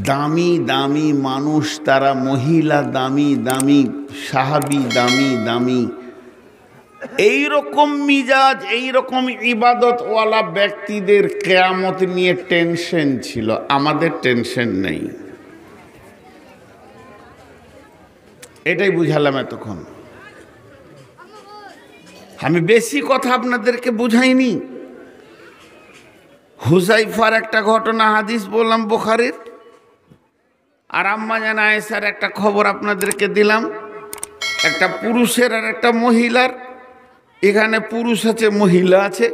দামি দামি মানুষ, তারা মহিলা দামি দামি, সাহাবী দামি দামি। এইরকম মিজাজ, এইরকম ইবাদতওয়ালা ব্যক্তিদের কিয়ামত নিয়ে টেনশন ছিল, আমাদের টেনশন নেই। এটাই বুঝালাম এতক্ষণ। আমি বেশি কথা আপনাদেরকে বুঝাইনি। হুযায়ফার একটা ঘটনা হাদিস বললাম বুখারীর, আর আম্মা জান আয়েশার একটা খবর আপনাদেরকে দিলাম। একটা পুরুষের আর একটা মহিলার, এখানে পুরুষ আছে মহিলা আছে।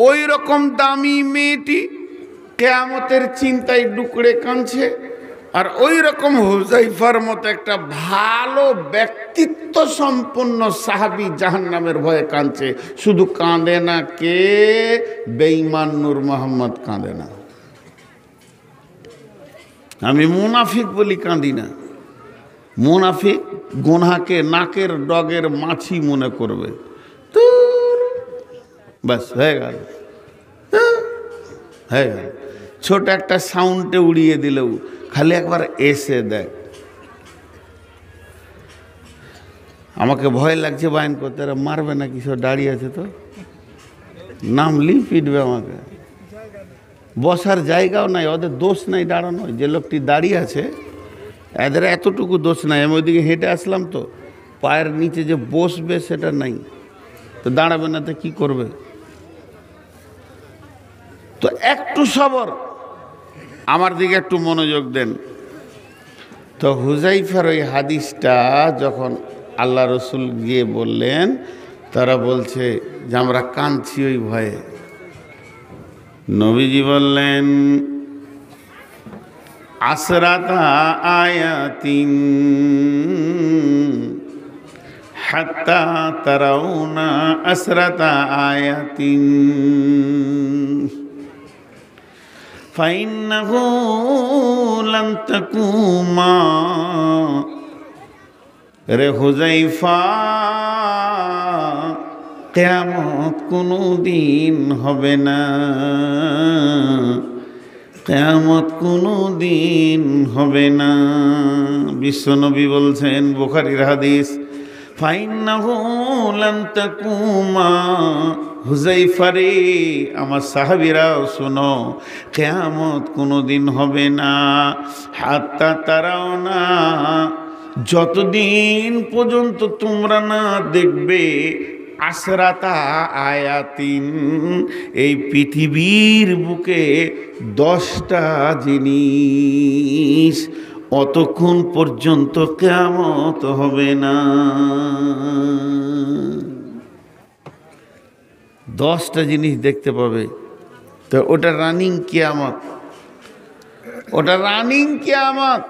ওই রকম দামি মেয়েটি কিয়ামতের চিন্তায় ডুকরে কাঁদছে, আর ওই রকম হুযায়ফার মতো একটা ভালো ব্যক্তিত্ব সম্পন্ন সাহাবী জাহান্নামের ভয়ে কাঁদছে। শুধু কাঁদে না কে? বেঈমান নূর মোহাম্মদ কাঁদে না। আমি মুনাফিক বলি কাঁদি না। মুনাফিক গুনাহকে নাকের ডগের মাছি মনে করবে, তো বাস হয়ে গেল, হয়ে গেল। ছোট একটা সাউন্ডে উড়িয়ে দিলেও খালি একবার এসে দেখ। আমাকে ভয় লাগছে বায়ন করতে, এরা মারবে না, কিছু দাঁড়িয়ে আছে তো, নামলি পিটবে আমাকে। বসার জায়গাও নাই, ওদের দোষ নাই দাঁড়ানো। যে লোকটি দাঁড়িয়ে আছে এদের এতটুকু দোষ নাই। আমি ওইদিকে হেঁটে আসলাম তো, পায়ের নিচে যে বসবে সেটা নাই, তো দাঁড়াবে না তো কি করবে? তো একটু সবর, আমার দিকে একটু মনোযোগ দেন। তো হুযায়ফার ওই হাদিসটা যখন আল্লাহ রসুল গিয়ে বললেন, তারা বলছে যে আমরা কাঁদছি ওই ভয়ে। নবীজি বললেন, আসরাতা আয়াতিন হাত্তা তারাউনা আসরাতা আয়াতিন ফাইন্নাহু লান তাকুমা। রে হুযায়ফা, কিয়ামত কোনো দিন হবে না, কিয়ামত কোনো দিন হবে না। বিশ্বনবী বলছেন, বুখারীর হাদিস, ফাইন্নাহু লান তাকুমা। হুযায়ফা রে, আমার সাহাবীরাও শোনো, কিয়ামত কোনো দিন হবে না, হাত্তা তারাউনা, যতদিন পর্যন্ত তোমরা না দেখবে আসরাতা আয়াতিন, এই পৃথিবীর বুকে 10টা জিনিস, অতক্ষণ পর্যন্ত কিয়ামত হবে না। 10টা জিনিস দেখতে পাবে। তো ওটা রানিং কিয়ামত, ওটা রানিং কিয়ামত।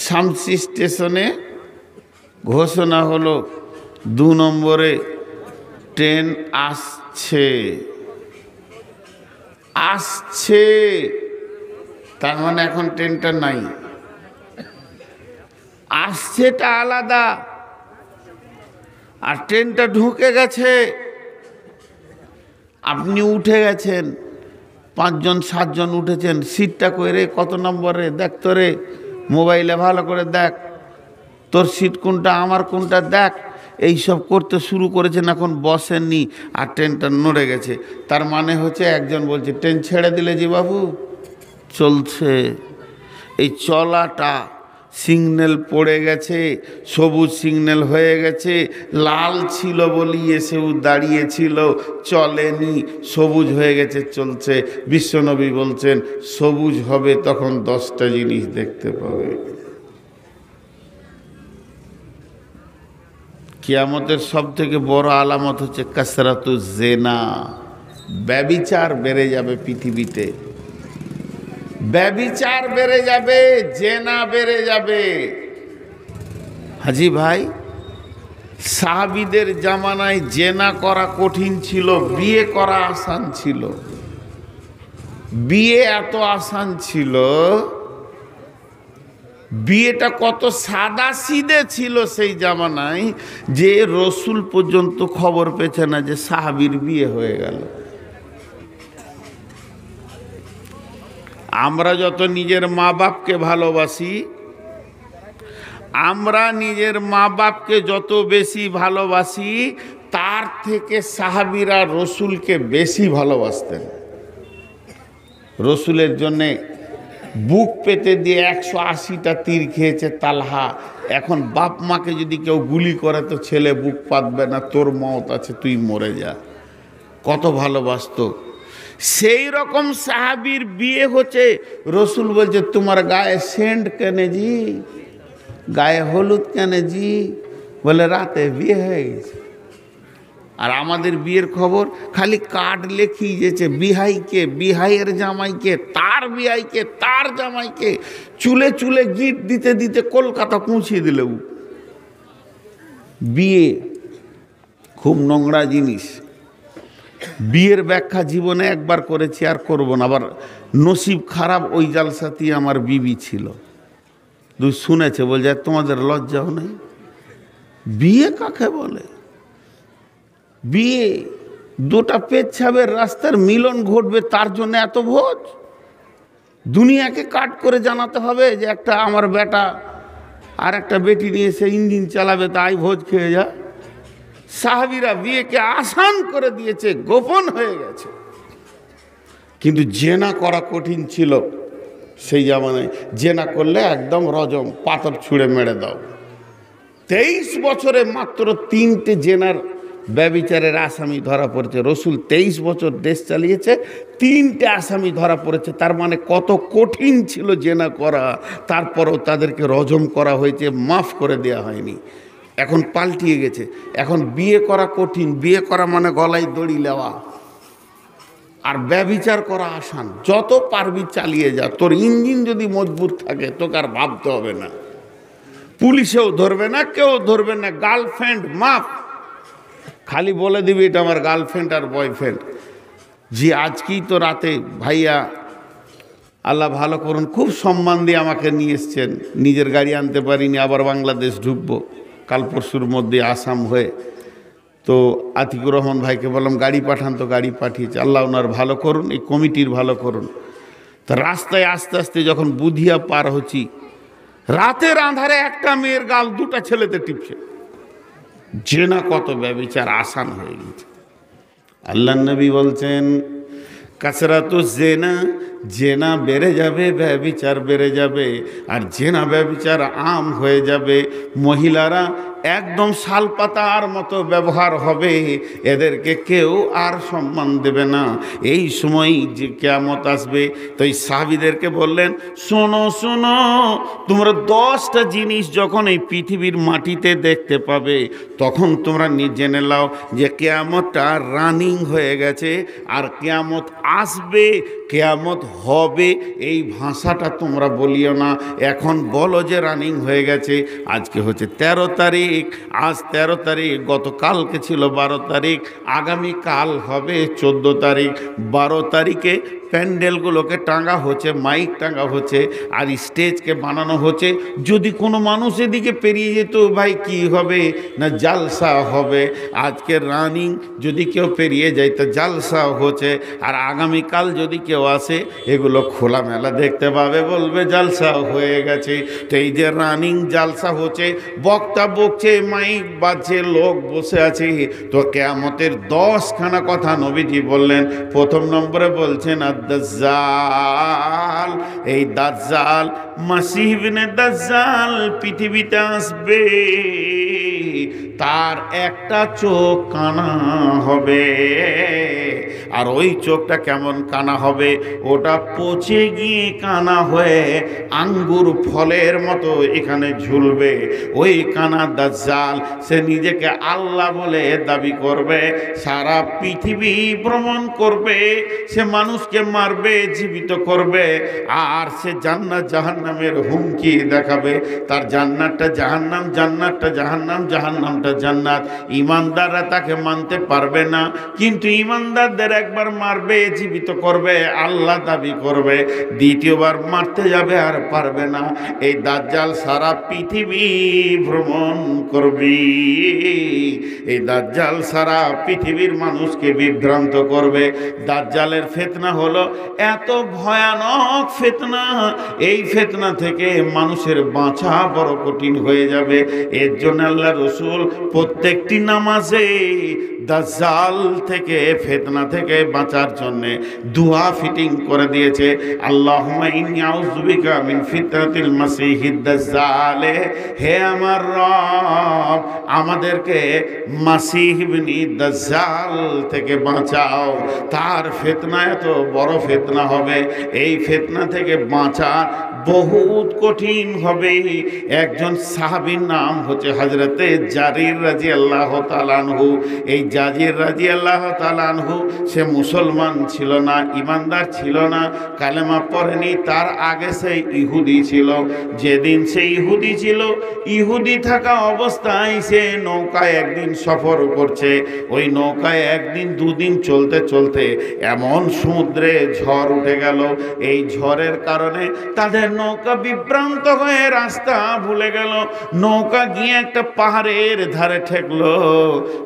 শামসি স্টেশনে ঘোষণা হলো 2 নম্বরে ট্রেন আসছে, আসছে, তার মানে এখন ট্রেনটা নাই। আসছেটা আলাদা, আর ট্রেনটা ঢুকে গেছে। আপনি উঠে গেছেন, 5 জন 7 জন উঠেছেন, সিটটা কইরে কত নম্বরে দেখ, তোরে মোবাইলে ভালো করে দেখ, তোর সিট কোনটা, আমার কোনটা দেখ, এইসব করতে শুরু করেছেন। এখন বসেননি আর ট্রেনটা নড়ে গেছে। তার মানে হচ্ছে একজন বলছে ট্রেন ছেড়ে দিলে জি বাবু, চলছে। এই চলাটা, সিগন্যাল পড়ে গেছে, সবুজ সিগন্যাল হয়ে গেছে, লাল ছিল বলি এসেও দাঁড়িয়েছিল, চলেনি, সবুজ হয়ে গেছে, চলছে। বিশ্বনবী বলছেন সবুজ হবে তখন 10টা জিনিস দেখতে পাবে। কিয়ামতের সব থেকে বড় আলামত হচ্ছে কাসরাতু জেনা, ব্যভিচার বেড়ে যাবে পৃথিবীতে, ব্যভিচার বেড়ে যাবে, জেনা বেড়ে যাবে। হাজি ভাই, সাহাবীদের জামানায় জেনা করা কঠিন ছিল, বিয়ে করা আসান ছিল। বিয়ে এত আসান ছিল, বিয়েটা কত সাদা সিধে ছিল সেই জামানায়, যে রসুল পর্যন্ত খবর পেছে না যে সাহাবীর বিয়ে হয়ে গেল। আমরা যত নিজের মা বাপকে ভালোবাসি, আমরা নিজের মা বাপকে যত বেশি ভালোবাসি, তার থেকে সাহাবীরা রসুলকে বেশি ভালোবাসতেন। রসুলের জন্যে বুক পেতে দিয়ে 180টা তীর খেয়েছে তালহা। এখন বাপ মাকে যদি কেউ গুলি করে তো ছেলে বুক পাতবে না, তোর মত আছে, তুই মরে যা। কত ভালোবাসতো। সেই রকম সাহাবীর বিয়ে হচ্ছে, রসুল বলছে তোমার গায়ে সেন্ট কেনে জি, গায়ে হলুদ কেনে জি, বলে রাতে বিয়ে হয়ে গেছে। আর আমাদের বিয়ের খবর খালি কার্ড লেখি যেছে, বিহাইকে, বিহাইয়ের জামাইকে, তার বিহাইকে, তার জামাইকে, চুলে চুলে গিট দিতে দিতে কলকাতা পৌঁছিয়ে দিল। বিয়ে খুব নোংরা জিনিস। বিয়ের ব্যাখ্যা জীবনে একবার করেছি, আর করব না। আবার নসিব খারাপ, ওই জালসাতেই আমার বিবি ছিল। তুই শুনেছে, বলছে তোমাদের লজ্জাও নেই? বিয়ে কাকে বলে? বিয়ে দুটা পেচ্ছাবের রাস্তার মিলন ঘটবে, তার জন্য এত ভোজ? দুনিয়াকে কাট করে জানাতে হবে যে একটা আমার বেটা আর একটা বেটি নিয়ে সে ইঞ্জিন চালাবে, তাই ভোজ খেয়ে যা। সাহাবীরা বিয়েকে আসান করে দিয়েছে, গোপন হয়ে গেছে। কিন্তু জেনা করা কঠিন ছিল সেই জামানায়। জেনা করলে একদম রজম, পাথর ছুঁড়ে মেরে দাও। 23 বছরে মাত্র 3টে জেনার ব্যভিচারের আসামি ধরা পড়েছে। রসুল 23 বছর দেশ চালিয়েছে, 3টে আসামি ধরা পড়েছে। তার মানে কত কঠিন ছিল জেনা করা। তারপরও তাদেরকে রজম করা হয়েছে, মাফ করে দেওয়া হয়নি। এখন পাল্টিয়ে গেছে, এখন বিয়ে করা কঠিন। বিয়ে করা মানে গলায় দড়ি নেওয়া, আর ব্যভিচার করা আসান। যত পারবি চালিয়ে যা, তোর ইঞ্জিন যদি মজবুত থাকে তোকে আর ভাবতে হবে না। পুলিশেও ধরবে না, কেউ ধরবে না। গার্লফ্রেন্ড মাফ, খালি বলে দিবি এটা আমার গার্লফ্রেন্ড আর বয়ফ্রেন্ড। জি আজকেই তো রাতে ভাইয়া, আল্লাহ ভালো করুন, খুব সম্মান দিয়ে আমাকে নিয়ে এসছেন। নিজের গাড়ি আনতে পারিনি, আবার বাংলাদেশ ঢুকবো কাল পরশুর মধ্যে আসাম হয়ে। তো আতিকুর রহমান ভাইকে বললাম গাড়ি পাঠান, তো গাড়ি পাঠিয়েছে। আল্লাহ ওনার ভালো করুন, এই কমিটির ভালো করুন। তো রাস্তায় আস্তে আস্তে যখন বুধিয়া পার হচ্ছি, রাতের আঁধারে একটা মেয়ের গাল দুটা ছেলেতে টিপছে। জেনা কত ব্যভিচার আসান হয়ে গেছে। আল্লাহ নবী বলছেন কাসরাতু জেনা, জেনা বেড়ে যাবে, ব্যভিচার বেড়ে যাবে, আর জেনা ব্যভিচার আম হয়ে যাবে। মহিলারা একদম শালপাতার মতো ব্যবহার হবে, এদেরকে কেউ আর সম্মান দেবে না। এই সময় যে কিয়ামত আসবে, তো এই সাহাবীদেরকে বললেন শোনো শোনো, তোমরা 10টা জিনিস যখন এই পৃথিবীর মাটিতে দেখতে পাবে, তখন তোমরা জেনে নাও যে কিয়ামতটা রানিং হয়ে গেছে, আর কিয়ামত আসবে, কিয়ামত হবে। এই ভাষাটা তোমরা বলিও না, এখন বলো যে রানিং হয়ে গেছে। আজকে হচ্ছে 13 তারিখ, আজ 13 তারিখ, গতকালকে ছিল 12 তারিখ, আগামীকাল হবে 14 তারিখ। 12 তারিখে প্যান্ডেলগুলোকে টাঙ্গা হচ্ছে, মাইক টাঙ্গা হচ্ছে, আর স্টেজকে বানানো হচ্ছে। যদি কোনো মানুষ এদিকে পেরিয়ে যেত, ভাই কি হবে না জালসা হবে। আজকে রানিং, যদি কেউ পেরিয়ে যায় তো জালসা হচ্ছে। আর আগামীকাল যদি কেউ আসে, এগুলো খোলামেলা দেখতে পাবে, বলবে জালসা হয়ে গেছে। তো এই যে রানিং জালসা হচ্ছে, বক্তা বকছে, মাইক বাজছে, লোক বসে আছে, তো কিয়ামতের 10খানা কথা নবীজি বললেন। প্রথম নম্বরে বলছেন দাজ্জাল। এই দাজ্জাল, মাসিহ ইবনে দাজ্জাল পৃথিবীতে আসবে। তার একটা চোখ কানা হবে, আর ওই চোখটা কেমন কানা হবে, ওটা পচে গিয়ে কানা হয়ে আঙ্গুর ফলের মতো এখানে ঝুলবে। ওই কানা দাজ্জাল, সে নিজেকে আল্লাহ বলে দাবি করবে, সারা পৃথিবী ভ্রমণ করবে, সে মানুষকে মারবে, জীবিত করবে, আর সে জান্নাত জাহান্নামের হুমকি দেখাবে। তার জান্নাতটা জাহান্নাম, জান্নাতটা জাহান্নাম, জাহান্নামটা জান্নাত। ইমানদাররা তাকে মানতে পারবে না, কিন্তু ইমানদারদের একবার মারবে, জীবিত করবে, আল্লাহ দাবি করবে, দ্বিতীয়বার মারতে যাবে আর পারবে না। এই দাজ্জাল সারা পৃথিবী ভ্রমণ করবে, এই দাজ্জাল সারা পৃথিবীর মানুষকে বিভ্রান্ত করবে। দাজ্জালের ফিতনা হলো এত ভয়ানক ফিতনা, এই ফিতনা থেকে মানুষের বাঁচা বড় কঠিন হয়ে যাবে। এর জন্য আল্লাহ রসুল প্রত্যেকটি নামাজে দাজ্জাল থেকে, ফিতনা থেকে বাঁচার জন্য দুআ ফিটিং করে দিয়েছে। আল্লাহুম্মা ইন্নী আউযু বিকা মিন ফিতনাতিল মাসিহিদ দাজ্জাল। হে আমার রব, আমাদেরকে মাসিহ ইবনে দাজ্জাল থেকে বাঁচাও। তার ফিতনা এত বড় ফিতনা হবে, এই ফিতনা থেকে বাঁচা বহুত কঠিন হবে। একজন সাহাবীর নাম হচ্ছে হযরতে জারির রাদিয়াল্লাহু তাআলা আনহু। এই জারির রাদিয়াল্লাহু তাআলা আনহু সে মুসলমান ছিল না, ইমানদার ছিল না, কালেমা পড়েনি। তার আগে সে ইহুদি ছিল। যেদিন সে ইহুদি ছিল, ইহুদি থাকা অবস্থায় সে নৌকায় একদিন সফর করছে। ওই নৌকায় একদিন দুদিন চলতে চলতে এমন সমুদ্রে ঝড় উঠে গেল, এই ঝড়ের কারণে তাদের নৌকা বিভ্রান্ত হয়ে রাস্তা ভুলে গেল। নৌকা গিয়ে একটা পাহাড়ের ধারে ঠেকলো।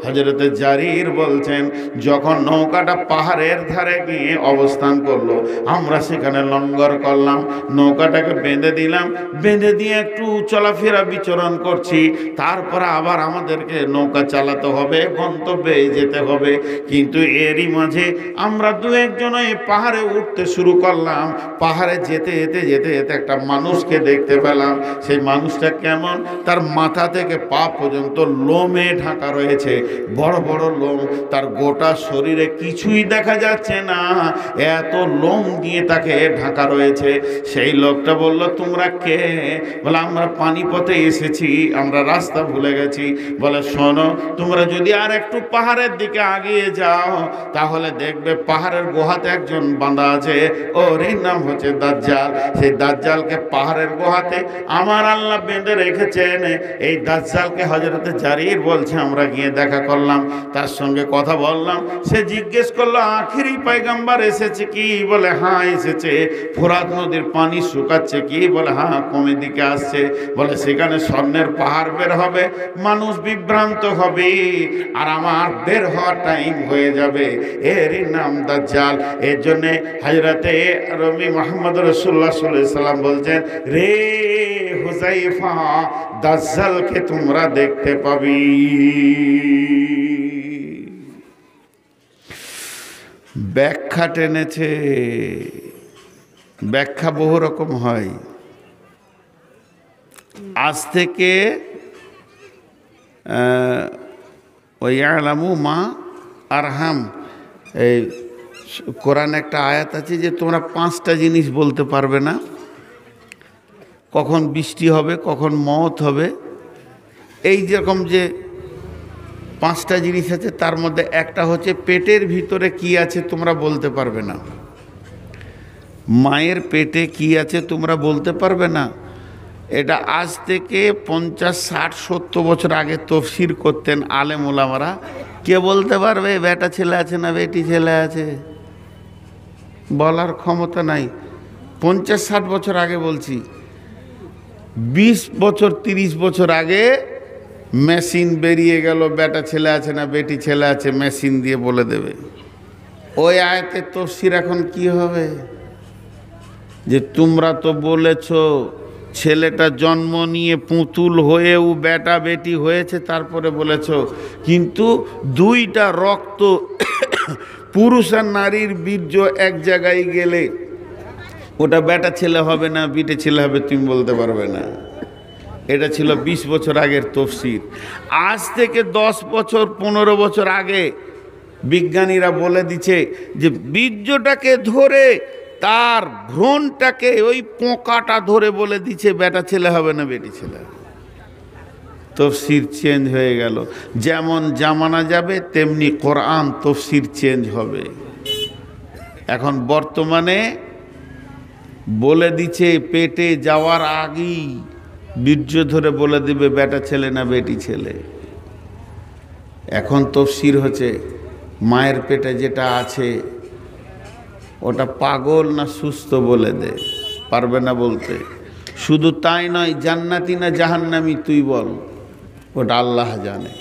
হযরতে জারির বলছেন, যখন নৌকাটা পাহাড়ের ধারে গিয়ে অবস্থান করলো, আমরা সেখানে লঙ্গর করলাম, নৌকাটাকে বেঁধে দিলাম, বেঁধে দিয়ে একটু চলাফেরা বিচরণ করছি। তারপর আবার আমাদেরকে নৌকা চালাতে হবে, গন্তব্যে যেতে হবে। কিন্তু এরই মাঝে আমরা দু একজন এই পাহাড়ে উঠতে শুরু করলাম। পাহাড়ে যেতে যেতে যেতে যেতে একটা মানুষকে দেখতে পেলাম। সেই মানুষটা কেমন, তার মাথা থেকে পা পর্যন্ত লোমে ঢাকা রয়েছে, বড় বড় লোম, তার গোটা শরীরে কিছুই দেখা যাচ্ছে না, এত লোম দিয়ে তাকে ঢাকা রয়েছে। সেই লোকটা বলল, তোমরা কে? বলে, আমরা পানিপথে এসেছি, আমরা রাস্তা ভুলে গেছি। বলে, শোনো, তোমরা যদি আর একটু পাহাড়ের দিকে আগিয়ে যাও, তাহলে দেখবে পাহাড়ের গুহাতে একজন বাঁধা আছে, ওর নাম হচ্ছে দাজ্জাল। সেই দাজ্জালকে পাহাড়ের গুহাতে আমার আল্লাহ বেঁধে রেখেছেন। এই দাজ্জালকে হযরতে জারির বলছে, আমরা গিয়ে দেখা করলাম, তার সঙ্গে কথা বললাম। সে জিজ্ঞেস করলো, আখিরি পয়গম্বর এসেছে কি? বলে, হ্যাঁ এসেছে। ফোরাত নদীর পানি শুকাচ্ছে কি? বলে, হ্যাঁ কমে দিকে আসছে। বলে, সেখানে স্বর্ণের পাহাড় বের হবে, মানুষ বিভ্রান্ত হবে, আর আমার বের হওয়ার টাইম হয়ে যাবে। এরই নাম দাজ্জাল। এর জন্যে হযরতে রবি মুহাম্মদ রাসূলুল্লাহ সাল্লাল্লাহু আলাইহি সাল্লাম বলছেন, রে হুযায়ফা, দাজ্জালকে তোমরা দেখতে পাবি। ব্যাখ্যা টেনেছে, ব্যাখ্যা বহু রকম হয়। আজ থেকে ওয়ালামু মা আরহাম, এই কোরআন একটা আয়াত আছে যে তোমরা 5টা জিনিস বলতে পারবে না, কখন বৃষ্টি হবে, কখন মওত হবে। এই যেরকম যে 5টা জিনিস আছে, তার মধ্যে একটা হচ্ছে পেটের ভিতরে কি আছে তোমরা বলতে পারবে না। মায়ের পেটে কি আছে তোমরা বলতে পারবে না। এটা আজ থেকে 50, 60, 70 বছর আগে তফসির করতেন আলেম ওলামারা। কে বলতে পারবে বেটা ছেলে আছে না বেটি ছেলে আছে? বলার ক্ষমতা নাই। 50, 60 বছর আগে বলছি। 20 বছর 30 বছর আগে মেশিন বেরিয়ে গেল, বেটা ছেলে আছে না বেটি ছেলে আছে মেশিন দিয়ে বলে দেবে। ওই আয়াতের তফসির এখন কি হবে? যে তোমরা তো বলেছ ছেলেটা জন্ম নিয়ে পুতুল হয়েও বেটা বেটি হয়েছে, তারপরে বলেছ, কিন্তু 2টা রক্ত পুরুষ আর নারীর বীর্য এক জায়গায় গেলে ওটা বেটা ছেলে হবে না বেটে ছেলে হবে তুমি বলতে পারবে না। এটা ছিল 20 বছর আগের তফসির। আজ থেকে 10 বছর 15 বছর আগে বিজ্ঞানীরা বলে দিচ্ছে যে বীর্যটাকে ধরে, তার ভ্রূণটাকে, ওই পোকাটা ধরে বলে দিচ্ছে বেটা ছেলে হবে না বেটি ছেলে। তফসির চেঞ্জ হয়ে গেল। যেমন জামানা যাবে তেমনি কোরআন তফসির চেঞ্জ হবে। এখন বর্তমানে বলে দিচ্ছে পেটে যাওয়ার আগেই বীর্য ধরে বলে দিবে বেটা ছেলে না বেটি ছেলে। এখন তফসির হচ্ছে মায়ের পেটে যেটা আছে ওটা পাগল না সুস্থ বলে দে, পারবে না বলতে। শুধু তাই নয়, জান্নাতি না জাহান্নামী তুই বল, ওটা আল্লাহ জানে।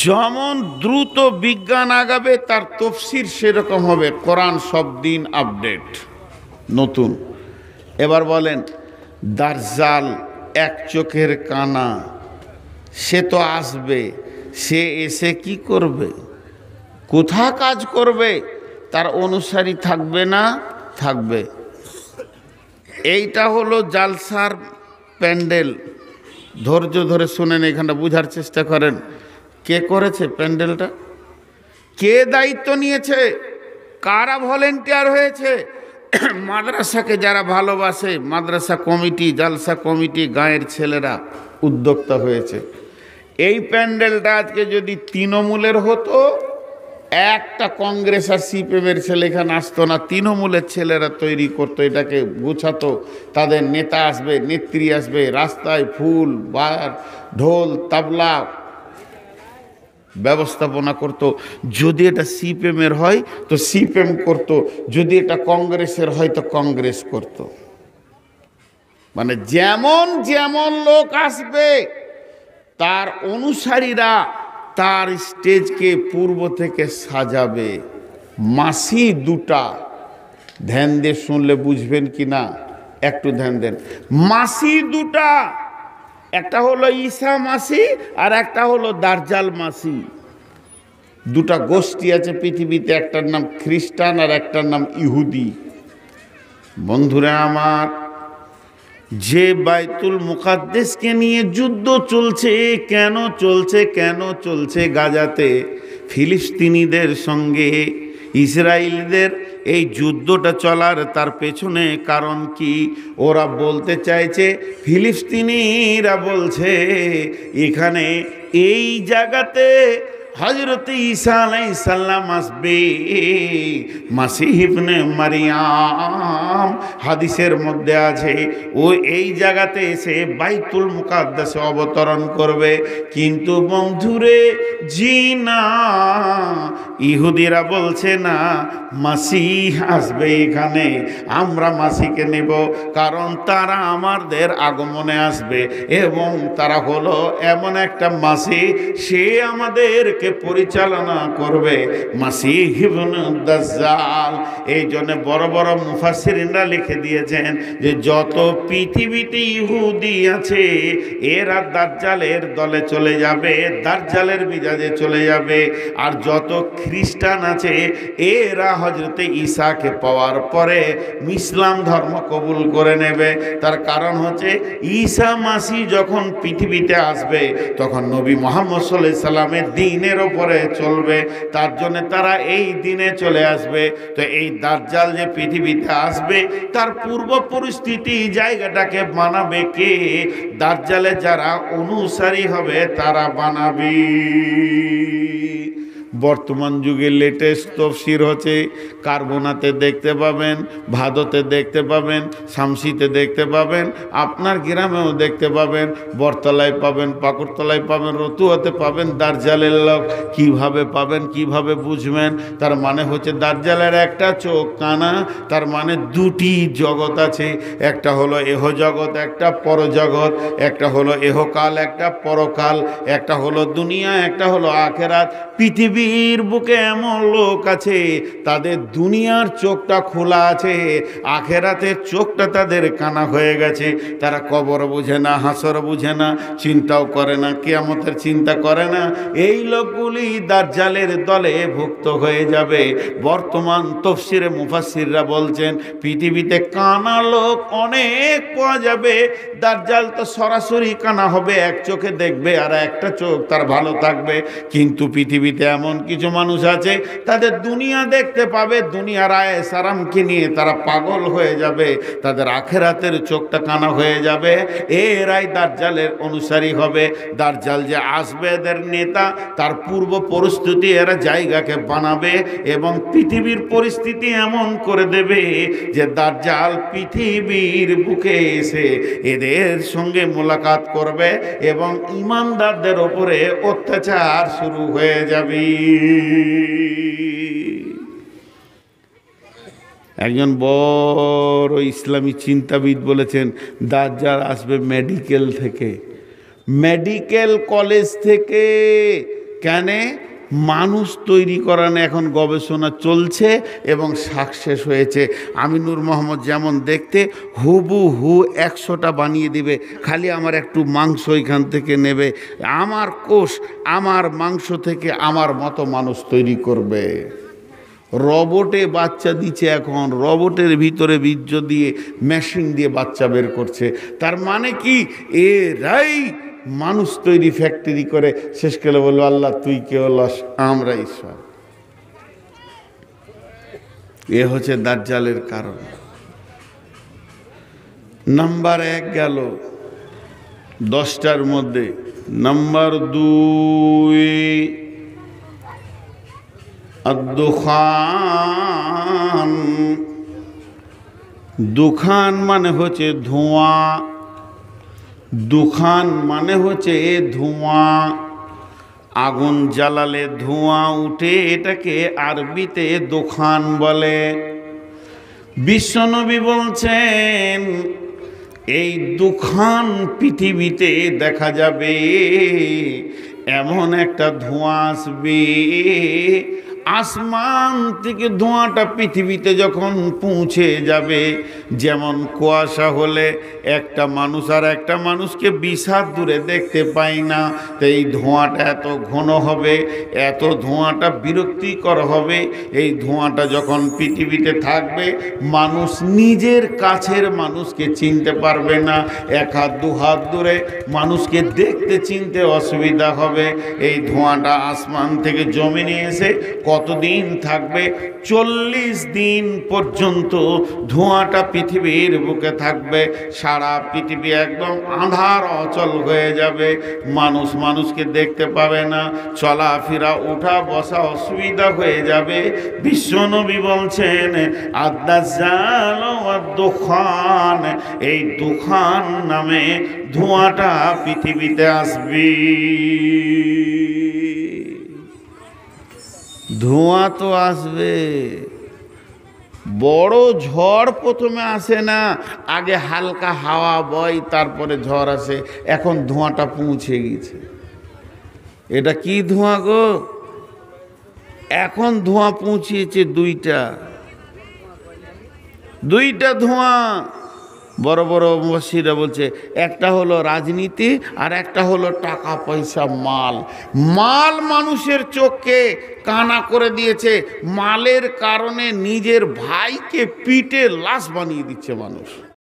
যেমন দ্রুত বিজ্ঞান আগাবে তার তফসির সেরকম হবে। কোরআন সব দিন আপডেট, নতুন। এবার বলেন, দাজ্জাল এক চোখের কানা, সে তো আসবে, সে এসে কি করবে, কোথা কাজ করবে, তার অনুসারী থাকবে না থাকবে? এইটা হলো জালসার প্যান্ডেল। ধৈর্য ধরে শুনেন, এখানটা বুঝার চেষ্টা করেন। কে করেছে প্যান্ডেলটা, কে দায়িত্ব নিয়েছে, কারা ভলেন্টিয়ার হয়েছে? মাদ্রাসাকে যারা ভালোবাসে, মাদ্রাসা কমিটি, জালসা কমিটি, গাঁয়ের ছেলেরা উদ্যোক্তা হয়েছে। এই প্যান্ডেলটা আজকে যদি তৃণমূলের হতো, একটা কংগ্রেস আর সিপিএমের ছেলে এখানে আসতো না, তৃণমূলের ছেলেরা তৈরি করতো, এটাকে গুছাতো। তাদের নেতা আসবে, নেত্রী আসবে, রাস্তায় ফুল, বার, ঢোল, তাবলা ব্যবস্থাপনা করত। যদি এটা সিপিএমের হয় তো সিপিএম করত, যদি এটা কংগ্রেসের হয় তো কংগ্রেস করত। মানে যেমন যেমন লোক আসবে তার অনুসারীরা তার স্টেজকে পূর্ব থেকে সাজাবে। মাসি দুটা, ধ্যান দিয়ে শুনলে বুঝবেন কি না একটু ধ্যান দেন। মাসি দুটা, একটা হলো ঈসা মাসি আর একটা হলো দাজ্জাল মাসি। দুটা গোষ্ঠী আছে পৃথিবীতে, একটার নাম খ্রিস্টান আর একটার নাম ইহুদি। বন্ধুরা আমার, যে বাইতুল মুকাদ্দেসকে নিয়ে যুদ্ধ চলছে, কেন চলছে, কেন চলছে গাজাতে ফিলিস্তিনিদের সঙ্গে ইসরায়েলদের এই যুদ্ধটা চলার তার পেছনে কারণ কি? ওরা বলতে চাইছে, ফিলিস্তিনিরা বলছে এখানে এই জায়গাতে হযরত ঈসা আলাইহিস সালাম আসবে, মাসীহ ইবনে মারইয়াম হাদিসের মধ্যে আছে, ও এই জায়গাতে এসে বাইতুল মুকাদ্দাসে অবতরণ করবে। কিন্তু বন্ধুরে, জি না, ইহুদিরা বলছে না, মাসীহ আসবে এখানে, আমরা মাসিকে নেব, কারণ তারা আমাদের আগমনে আসবে এবং তারা হলো এমন একটা মাসি, সে আমাদেরকে পরিচালনা করবে, মাসীহ ইবনে দাজ্জাল। এই জন্য বড় বড় মুফাসসিরিনরা লিখে দিয়েছেন যে যত পৃথিবীতে ইহুদি আছে এরা দাজ্জালের দলে চলে যাবে, দাজ্জালের মিজাজে চলে যাবে। আর যত খ্রিস্টান আছে এরা হযরতে ঈসাকে পাওয়ার পরে ইসলাম ধর্ম কবুল করে নেবে। তার কারণ হচ্ছে ঈসা মাসি যখন পৃথিবীতে আসবে তখন নবী মুহাম্মদ সাল্লাল্লাহু আলাইহি সাল্লামের দ্বীনের ওপরে চলবে, তার জন্য তারা এই দিনে চলে আসবে। তো এই দাজ্জাল যে পৃথিবীতে আসবে তার পূর্ব পরিস্থিতি জায়গাটাকে বানাবে কে? দাজ্জালে যারা অনুসারী হবে তারা বানাবে। বর্তমান যুগে লেটেস্ট তফসির হচ্ছে, কার্বোনাতে দেখতে পাবেন, ভাদতে দেখতে পাবেন, শামসিতে দেখতে পাবেন, আপনার গ্রামেও দেখতে পাবেন, বরতলায় পাবেন, পাকুড়তলায় পাবেন, রতুয়াতে পাবেন। দাজ্জালের লোক কিভাবে পাবেন, কিভাবে বুঝবেন? তার মানে হচ্ছে দাজ্জালের একটা চোখ কানা, তার মানে দুটি জগৎ আছে, একটা হলো এহ জগৎ, একটা পরজগৎ, একটা হলো এহকাল, একটা পরকাল, একটা হলো দুনিয়া, একটা হলো আখেরাত। পৃথিবীর বুকে এমন লোক আছে তাদের দুনিয়ার চোখটা খোলা আছে, আখেরাতের চোখটা তাদের কানা হয়ে গেছে। তারা কবর বুঝে না, হাসর বুঝে না, চিন্তাও করে না, কিয়ামতের চিন্তা করে না। এই লোকগুলি দাজ্জালের দলে ভুক্ত হয়ে যাবে। বর্তমান তফসিরে মুফাসসিররা বলছেন পৃথিবীতে কানা লোক অনেক পাওয়া যাবে। দাজ্জাল তো সরাসরি কানা হবে, এক চোখে দেখবে আর একটা চোখ তার ভালো থাকবে। কিন্তু পৃথিবীতে এমন কিছু মানুষ আছে তাদের দুনিয়া দেখতে পাবে, দুনিয়ার আয়েশ আরামকে নিয়ে তারা পাগল হয়ে যাবে, তাদের আখেরাতের চোখটা কানা হয়ে যাবে। এরাই দাজ্জালের অনুসারী হবে। দাজ্জাল যে আসবে এদের নেতা, তার পূর্ব পরিস্থিতি এরা জায়গাকে বানাবে এবং পৃথিবীর পরিস্থিতি এমন করে দেবে যে দাজ্জাল পৃথিবীর বুকে এসে এদের সঙ্গে মোলাকাত করবে এবং ঈমানদারদের ওপরে অত্যাচার শুরু হয়ে যাবে। একজন বড় ইসলামী চিন্তাবিদ বলেছেন, দাজ্জাল আসবে মেডিকেল থেকে, মেডিকেল কলেজ থেকে। কেন? মানুষ তৈরি করানো এখন গবেষণা চলছে এবং সাকসেস হয়েছে। আমিনুর মোহাম্মদ যেমন দেখতে হুবহু 100টা বানিয়ে দিবে, খালি আমার একটু মাংস এখান থেকে নেবে, আমার কোষ আমার মাংস থেকে আমার মতো মানুষ তৈরি করবে। রোবটে বাচ্চা দিচ্ছে, এখন রোবটের ভিতরে বীর্য দিয়ে মেশিন দিয়ে বাচ্চা বের করছে। তার মানে কি? এরাই মানুষ তৈরি ফ্যাক্টরি করে শেষকালে বলবো আল্লাহ তুই কে হলাস, আমরা ঈশ্বর। এ হচ্ছে দাজ্জালের কারণ। নাম্বার 1 গেল 10টার মধ্যে। নাম্বার 2 দুখান। দুখান মানে হচ্ছে ধোঁয়া, দুখান মানে হচ্ছে ধোঁয়া। আগুন জ্বালালে ধোঁয়া উঠে, এটাকে আরবিতে দুখান বলে। বিশ্বনবী বলছেন এই দুখান পৃথিবীতে দেখা যাবে, এমন একটা ধোঁয়া আসবে, আসমান থেকে ধোঁয়াটা পৃথিবীতে যখন পৌঁছে যাবে, যেমন কুয়াশা হলে একটা মানুষ আর একটা মানুষকে 20 হাত দূরে দেখতে পায় না, তো এই ধোঁয়াটা এত ঘন হবে, এত ধোঁয়াটা বিরক্তিকর হবে। এই ধোঁয়াটা যখন পৃথিবীতে থাকবে, মানুষ নিজের কাছের মানুষকে চিনতে পারবে না, 1 হাত 2 হাত দূরে মানুষকে দেখতে চিনতে অসুবিধা হবে। এই ধোঁয়াটা আসমান থেকে জমিনে এসে কতদিন থাকবে? 40 দিন পর্যন্ত ধোঁয়াটা পৃথিবীর বুকে থাকবে। সারা পৃথিবী একদম আঁধার অচল হয়ে যাবে, মানুষ মানুষকে দেখতে পাবে না, চলাফেরা উঠা বসা অসুবিধা হয়ে যাবে। বিশ্বনবী বলছেন আদ-দাজ্জাল ওয়াদ-দুখান, এই দুখান নামে ধোঁয়াটা পৃথিবীতে আসবে। ধোঁয়া তো আসবে, বড় ঝড় প্রথমে আসে না, আগে হালকা হাওয়া বয় তারপরে ঝড় আসে। এখন ধোঁয়াটা পৌঁছে গেছে। এটা কি ধোঁয়া গো? এখন ধোঁয়া পৌঁছিয়েছে দুইটা ধোঁয়া। বড় বড় মুফাসসিররা বলছে একটা হলো রাজনীতি আর একটা হলো টাকা পয়সা, মাল মানুষের চোখকে কানা করে দিয়েছে। মালের কারণে নিজের ভাইকে পিটে লাশ বানিয়ে দিচ্ছে মানুষ।